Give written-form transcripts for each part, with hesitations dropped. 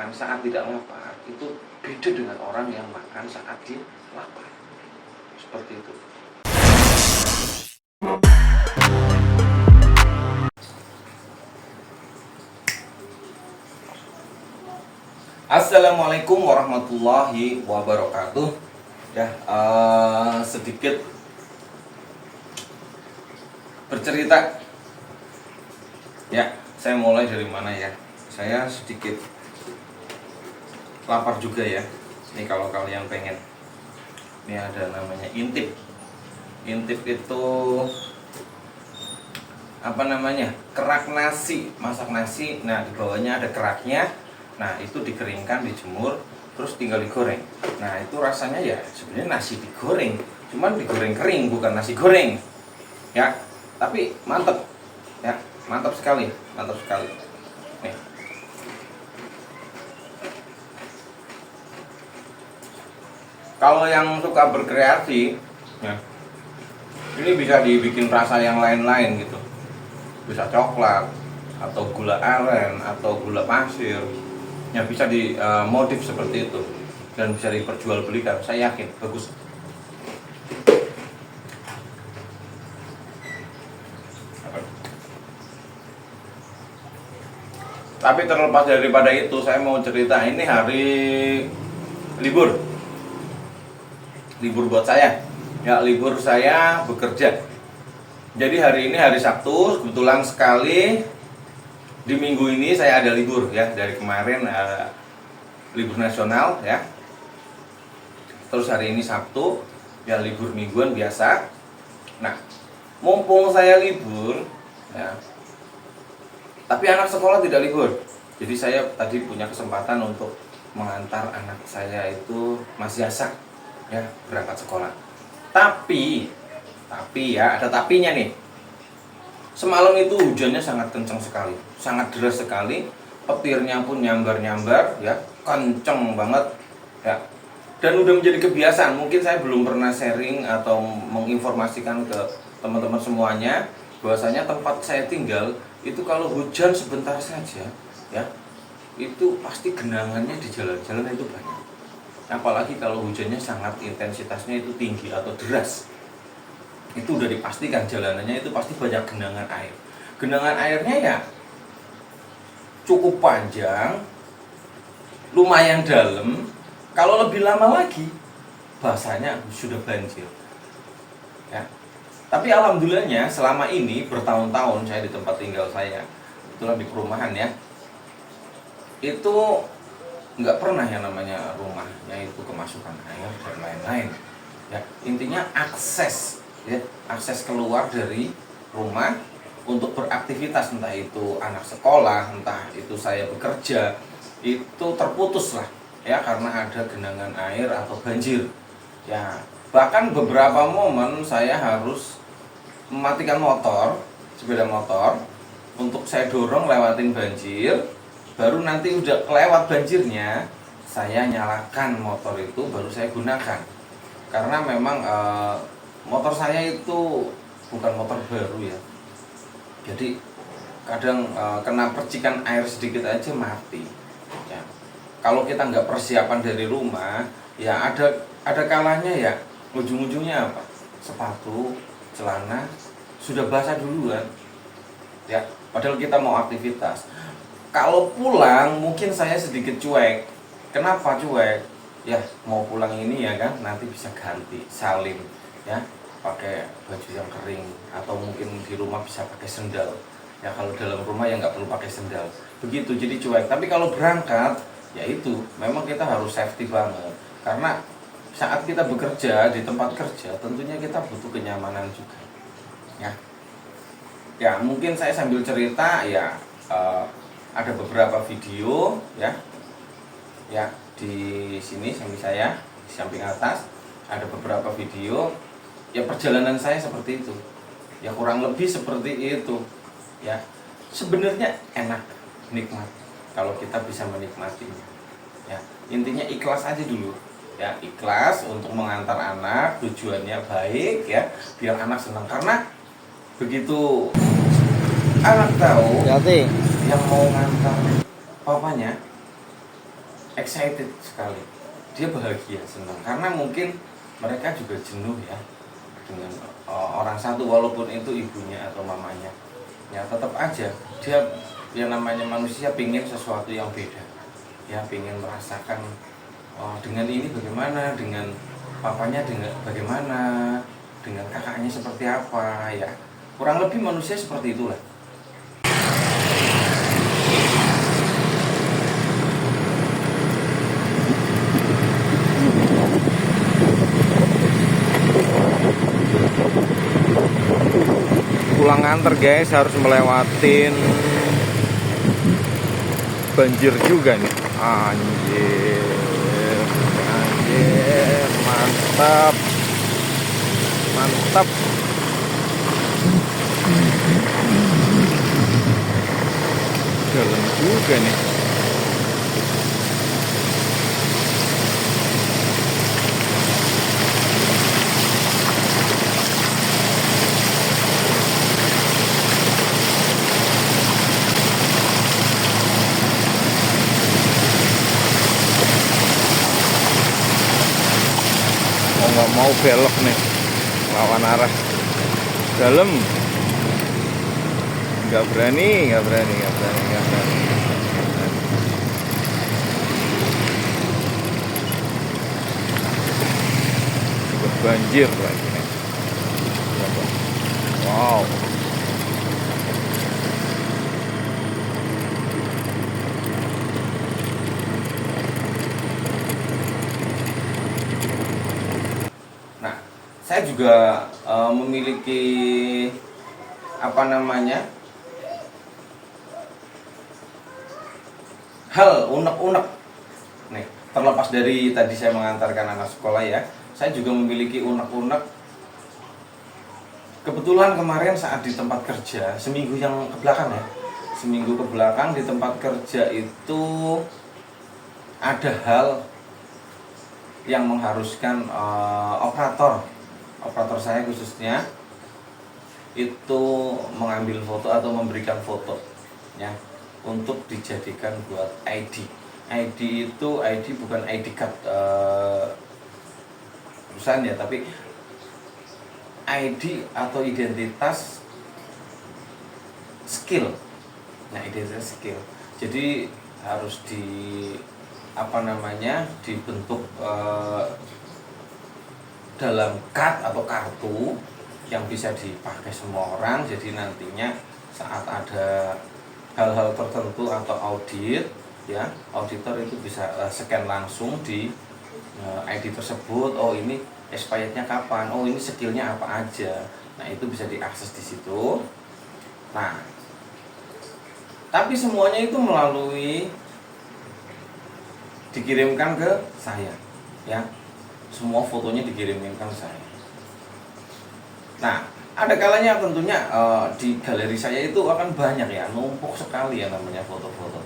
makan saat tidak lapar itu beda dengan orang yang makan saat dia lapar. Seperti itu. Assalamualaikum warahmatullahi wabarakatuh. Ya, sedikit bercerita. Ya, saya mulai dari mana ya? Saya sedikit lapar juga ya. Ini kalau kalian pengen. Ini ada namanya intip. Intip itu apa namanya? Kerak nasi, masak nasi. Nah, di bawahnya ada keraknya. Nah, itu dikeringkan, dijemur, terus tinggal digoreng. Nah, itu rasanya ya sebenarnya nasi digoreng, cuman digoreng kering, bukan nasi goreng. Ya, tapi mantep. Ya, mantap sekali, mantap sekali. Nih. Kalau yang suka berkreasi, ya, ini bisa dibikin rasa yang lain-lain gitu. Bisa coklat, atau gula aren, atau gula pasir. Ya, bisa dimodif seperti itu dan bisa diperjualbelikan. Saya yakin bagus. Tapi terlepas daripada itu, saya mau cerita, ini hari libur buat saya. Ya, libur saya bekerja. Jadi hari ini hari Sabtu, kebetulan sekali di minggu ini saya ada libur ya, dari kemarin libur nasional ya. Terus hari ini Sabtu ya, libur mingguan biasa. Nah, mumpung saya libur ya, tapi anak sekolah tidak libur. Jadi saya tadi punya kesempatan untuk mengantar anak saya itu Mas Yasak ya berangkat sekolah. Tapi ya ada tapinya nih. Semalam itu hujannya sangat kencang sekali, sangat deras sekali, petirnya pun nyambar-nyambar, ya, kenceng banget, ya. Dan udah menjadi kebiasaan. Mungkin saya belum pernah sharing atau menginformasikan ke teman-teman semuanya, bahwasanya tempat saya tinggal itu kalau hujan sebentar saja, ya, itu pasti genangannya di jalan-jalan itu banyak. Apalagi kalau hujannya sangat intensitasnya itu tinggi atau deras. Itu udah dipastikan jalanannya itu pasti banyak genangan air. Genangan airnya ya cukup panjang, lumayan dalam. Kalau lebih lama lagi, bahasanya sudah banjir. Ya. Tapi alhamdulillahnya selama ini bertahun-tahun saya di tempat tinggal saya, itulah di perumahan ya, itu nggak pernah yang namanya rumahnya itu kemasukan air dan lain-lain. Ya, intinya akses keluar dari rumah untuk beraktivitas, entah itu anak sekolah, entah itu saya bekerja, itu terputus lah ya karena ada genangan air atau banjir. Ya, bahkan beberapa momen saya harus mematikan sepeda motor untuk saya dorong lewatin banjir, baru nanti udah kelewat banjirnya saya nyalakan motor itu baru saya gunakan. Karena memang motor saya itu bukan motor baru ya, jadi kadang kena percikan air sedikit aja mati ya. Kalau kita nggak persiapan dari rumah ya, ada kalanya ya ujung-ujungnya apa, sepatu, celana sudah basah duluan ya, padahal kita mau aktivitas. Kalau pulang mungkin saya sedikit cuek. Kenapa cuek? Ya, mau pulang ini ya kan, nanti bisa ganti salin ya, pakai baju yang kering, atau mungkin di rumah bisa pakai sendal ya. Kalau dalam rumah ya nggak perlu pakai sendal begitu, jadi cuek. Tapi kalau berangkat ya itu memang kita harus safety banget, karena saat kita bekerja di tempat kerja tentunya kita butuh kenyamanan juga ya. Ya, mungkin saya sambil cerita ya, ada beberapa video ya di sini samping saya, di samping atas ada beberapa video ya perjalanan saya seperti itu ya, kurang lebih seperti itu ya. Sebenarnya enak, nikmat kalau kita bisa menikmatinya ya. Intinya ikhlas aja dulu ya, ikhlas untuk mengantar anak, tujuannya baik ya, biar anak senang. Karena begitu anak tahu yang mau ngantar papanya excited sekali, dia bahagia, senang, karena mungkin mereka juga jenuh ya dengan orang satu, walaupun itu ibunya atau mamanya. Ya tetap aja dia, yang namanya manusia pingin sesuatu yang beda, ya pingin merasakan dengan ini bagaimana, dengan papanya dengan bagaimana, dengan kakaknya seperti apa, ya kurang lebih manusia seperti itulah. Pulang nganter guys, harus melewatin banjir juga nih. Anjir, mantap, mantap. Jalan juga nih. Nggak mau belok nih, lawan arah dalam, nggak berani. Juga banjir lagi nih. Wow. Saya juga memiliki hal unek-unek nih, terlepas dari tadi saya mengantarkan anak sekolah ya, saya juga memiliki unek-unek. Kebetulan kemarin saat di tempat kerja, seminggu ke belakang di tempat kerja itu ada hal yang mengharuskan operator saya khususnya itu mengambil foto atau memberikan foto ya, untuk dijadikan buat ID. ID itu bukan ID card perusahaan ya, tapi ID atau identitas skill. Nah, identitas skill. Jadi harus dibentuk dalam card atau kartu yang bisa dipakai semua orang. Jadi nantinya saat ada hal-hal tertentu atau audit ya, auditor itu bisa scan langsung di ID tersebut. Oh, ini expirednya kapan, oh ini skillnya apa aja. Nah, itu bisa diakses di situ. Nah, tapi semuanya itu dikirimkan ke saya ya, semua fotonya dikirimkan ke saya. Nah, ada kalanya tentunya di galeri saya itu akan banyak ya, numpuk sekali ya namanya foto-foto.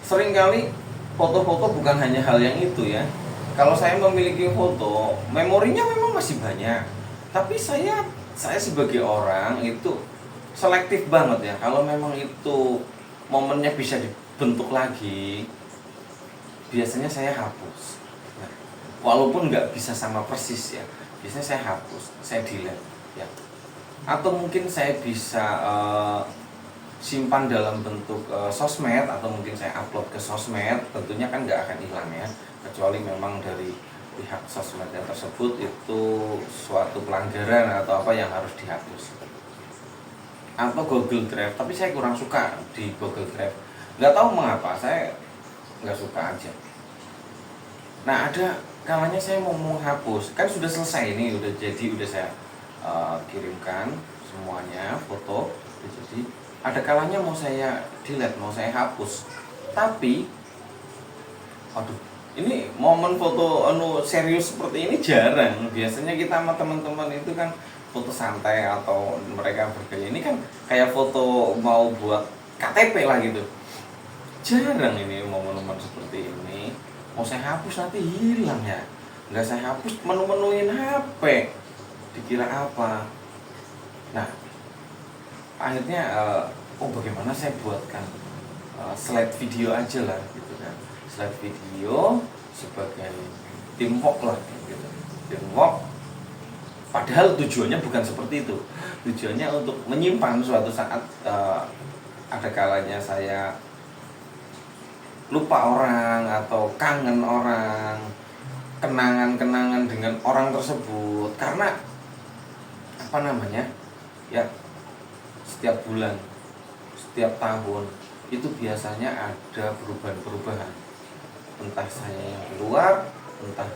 Seringkali foto-foto bukan hanya hal yang itu ya. Kalau saya memiliki foto, memorinya memang masih banyak, tapi saya sebagai orang itu selektif banget ya. Kalau memang itu momennya bisa dibentuk lagi, biasanya saya hapus. Nah, walaupun nggak bisa sama persis ya, biasanya saya hapus, saya delete ya. Atau mungkin saya bisa simpan dalam bentuk sosmed, atau mungkin saya upload ke sosmed. Tentunya kan nggak akan hilang ya, kecuali memang dari pihak sosmednya tersebut itu suatu pelanggaran atau apa yang harus dihapus. Atau Google Drive, tapi saya kurang suka di Google Drive, nggak tahu mengapa, saya nggak suka aja. Nah, ada kalanya saya mau menghapus, kan sudah selesai ini, udah saya kirimkan semuanya foto, jadi ada kalanya mau saya delete, mau saya hapus, tapi aduh, ini momen foto serius seperti ini jarang. Biasanya kita sama teman-teman itu kan foto santai atau mereka bergaya, ini kan kayak foto mau buat KTP lah gitu. Jarang ini momen-momen seperti ini. Mau saya hapus nanti hilang ya, nggak saya hapus, menu-menuin HP, dikira apa. Nah, akhirnya bagaimana saya buatkan slide video aja lah gitu kan, slide video sebagai teamwork lah gitu, teamwork. Padahal tujuannya bukan seperti itu, tujuannya untuk menyimpan suatu saat ada kalanya saya lupa orang atau kangen orang, kenangan-kenangan dengan orang tersebut. Karena apa namanya ya, setiap bulan, setiap tahun itu biasanya ada perubahan-perubahan, entah saya yang keluar, entah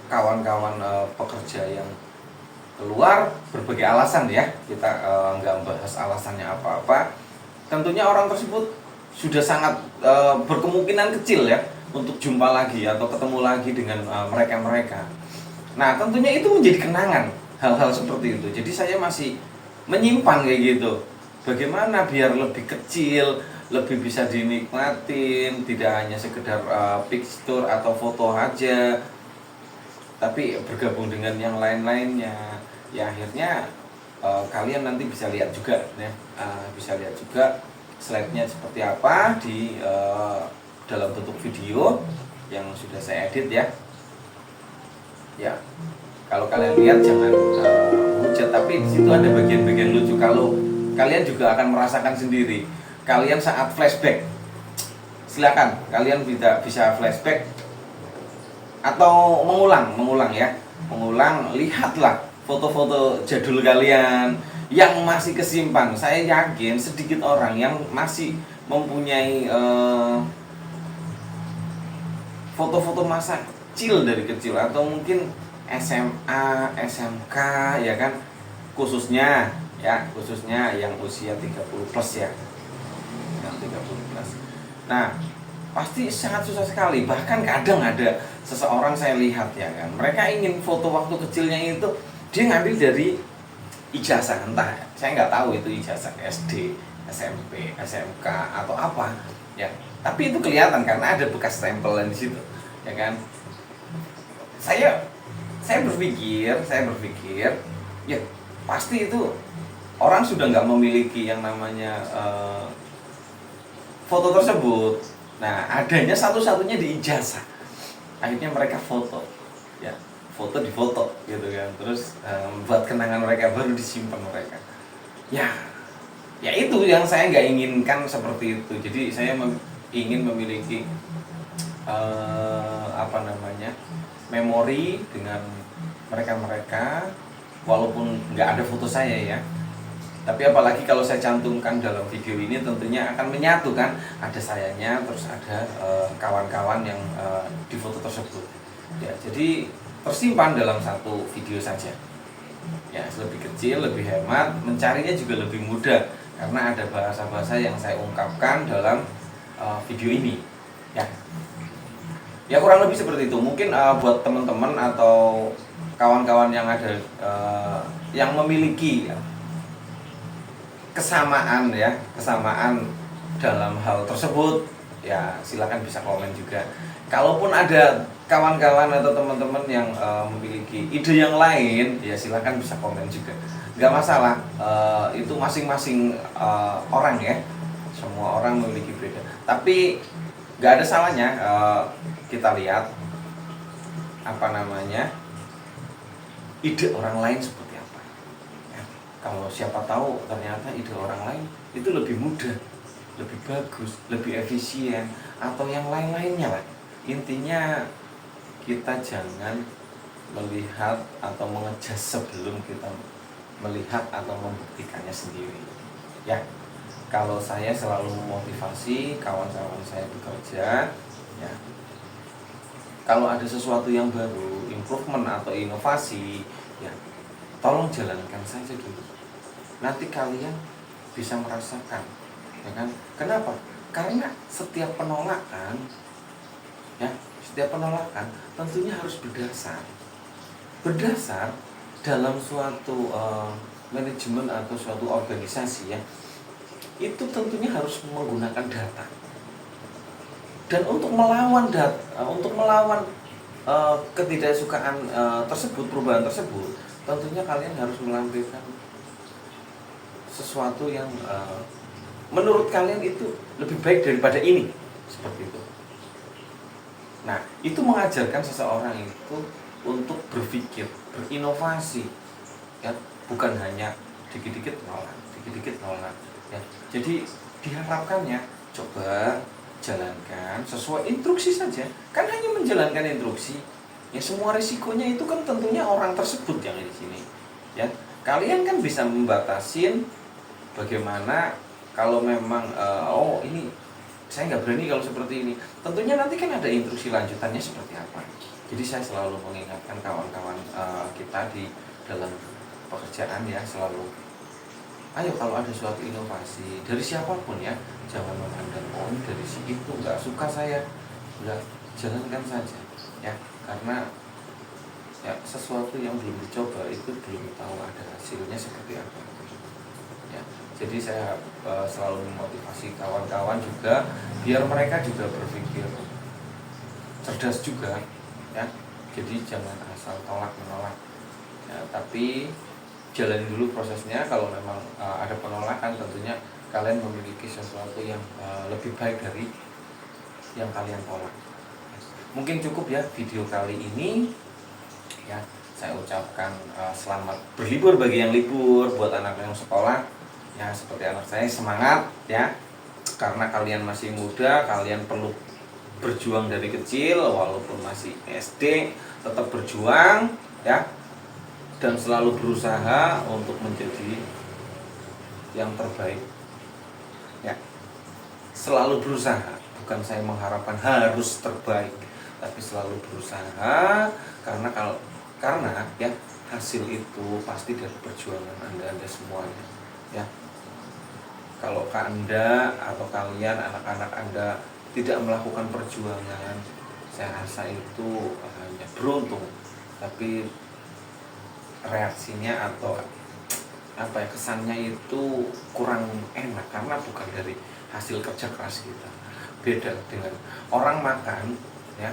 kawan-kawan pekerja yang keluar, berbagai alasan ya, kita nggak bahas alasannya apa-apa. Tentunya orang tersebut sudah sangat berkemungkinan kecil ya untuk jumpa lagi atau ketemu lagi dengan mereka-mereka. Nah tentunya itu menjadi kenangan, hal-hal seperti itu. Jadi saya masih menyimpan kayak gitu. Bagaimana biar lebih kecil, lebih bisa dinikmatin, tidak hanya sekedar picture atau foto aja, tapi bergabung dengan yang lain-lainnya. Ya akhirnya kalian nanti bisa lihat juga ya, bisa lihat juga slide-nya seperti apa di dalam bentuk video yang sudah saya edit ya. Ya, kalau kalian lihat jangan hujat, tapi di situ ada bagian-bagian lucu. Kalau kalian juga akan merasakan sendiri. Kalian saat flashback, silakan kalian bisa flashback atau mengulang ya, lihatlah foto-foto jadul kalian yang masih kesimpan. Saya yakin sedikit orang yang masih mempunyai foto-foto masa kecil dari kecil, atau mungkin SMA, SMK ya kan, khususnya yang usia 30 plus ya, yang 30 plus. Nah pasti sangat susah sekali. Bahkan kadang ada seseorang saya lihat ya kan, mereka ingin foto waktu kecilnya itu dia ngambil dari ijazah, entah saya nggak tahu itu ijazah SD, SMP, SMK atau apa ya, tapi itu kelihatan karena ada bekas tempelan di situ ya kan. Saya berpikir ya pasti itu orang sudah nggak memiliki yang namanya foto tersebut. Nah adanya satu-satunya di ijazah, akhirnya mereka foto ya, foto di foto gitu kan, terus buat kenangan mereka, baru disimpan mereka ya. Ya itu yang saya nggak inginkan seperti itu. Jadi saya ingin memiliki memori dengan mereka walaupun nggak ada foto saya ya. Tapi apalagi kalau saya cantumkan dalam video ini, tentunya akan menyatu kan, ada sayanya, terus ada kawan-kawan yang di foto tersebut ya. Jadi tersimpan dalam satu video saja ya, lebih kecil, lebih hemat, mencarinya juga lebih mudah karena ada bahasa-bahasa yang saya ungkapkan dalam video ini ya. Ya kurang lebih seperti itu. Mungkin buat teman-teman atau kawan-kawan yang ada yang memiliki kesamaan dalam hal tersebut ya, silakan bisa komen juga. Kalaupun ada kawan-kawan atau teman-teman yang memiliki ide yang lain ya, silakan bisa komen juga, nggak masalah. Itu masing-masing orang ya, semua orang memiliki beda, tapi nggak ada salahnya kita lihat ide orang lain seperti apa ya. Kalau siapa tahu ternyata ide orang lain itu lebih mudah, lebih bagus, lebih efisien, atau yang lain-lainnya lah. Intinya kita jangan melihat atau mengejas sebelum kita melihat atau membuktikannya sendiri ya. Kalau saya selalu memotivasi kawan-kawan saya bekerja ya, kalau ada sesuatu yang baru, improvement atau inovasi ya, tolong jalankan saja dulu, nanti kalian bisa merasakan ya kan. Kenapa? Karena setiap penolakan tentunya harus berdasar dalam suatu manajemen atau suatu organisasi ya, itu tentunya harus menggunakan data. Dan untuk melawan ketidaksukaan tersebut, perubahan tersebut, tentunya kalian harus menampilkan sesuatu yang menurut kalian itu lebih baik daripada ini, seperti itu. Nah, itu mengajarkan seseorang itu untuk berpikir, berinovasi, ya, bukan hanya dikit-dikit nolak, dikit-dikit nolak, ya. Jadi diharapkannya coba jalankan sesuai instruksi saja, kan hanya menjalankan instruksi, ya semua risikonya itu kan tentunya orang tersebut yang di sini, ya. Kalian kan bisa membatasin bagaimana kalau memang oh ini saya nggak berani kalau seperti ini. Tentunya nanti kan ada instruksi lanjutannya seperti apa. Jadi saya selalu mengingatkan kawan-kawan kita di dalam pekerjaan ya, selalu ayo kalau ada suatu inovasi dari siapapun ya, jangan memandang oh ini dari si itu nggak suka saya, udah jalankan saja ya, karena ya sesuatu yang belum dicoba itu belum tahu ada hasilnya seperti apa ya. Jadi saya selalu memotivasi kawan-kawan juga biar mereka juga berpikir cerdas juga ya. Jadi jangan asal tolak menolak ya, tapi jalani dulu prosesnya. Kalau memang ada penolakan, tentunya kalian memiliki sesuatu yang lebih baik dari yang kalian tolak. Mungkin cukup ya video kali ini ya. Saya ucapkan selamat berlibur bagi yang libur, buat anak yang sekolah ya, seperti anak saya semangat ya, karena kalian masih muda, kalian perlu berjuang dari kecil, walaupun masih SD tetap berjuang ya, dan selalu berusaha untuk menjadi yang terbaik ya. Selalu berusaha, bukan saya mengharapkan harus terbaik, tapi selalu berusaha, karena ya hasil itu pasti dari perjuangan Anda semuanya ya. Kalau Anda atau kalian anak-anak Anda tidak melakukan perjuangan, saya rasa itu hanya beruntung, tapi reaksinya atau apa ya, kesannya itu kurang enak karena bukan dari hasil kerja keras kita. Beda dengan orang makan ya.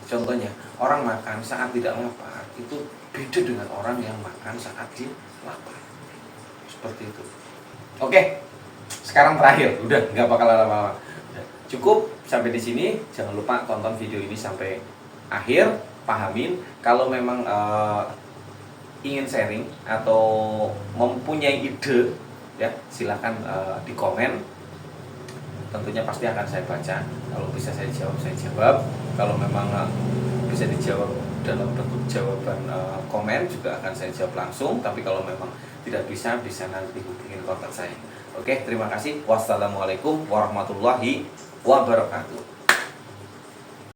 Contohnya, orang makan saat tidak lapar itu beda dengan orang yang makan saat dia lapar. Seperti itu. Oke, sekarang terakhir, udah nggak bakal lama-lama. Cukup sampai di sini. Jangan lupa tonton video ini sampai akhir, pahamin. Kalau memang ingin sharing atau mempunyai ide, ya silakan di komen. Tentunya pasti akan saya baca. Kalau bisa saya jawab, saya jawab. Kalau memang bisa dijawab dalam bentuk jawaban komen, juga akan saya jawab langsung. Tapi kalau memang tidak bisa nanti hubungin kontak saya. Oke, terima kasih. Wassalamualaikum warahmatullahi wabarakatuh.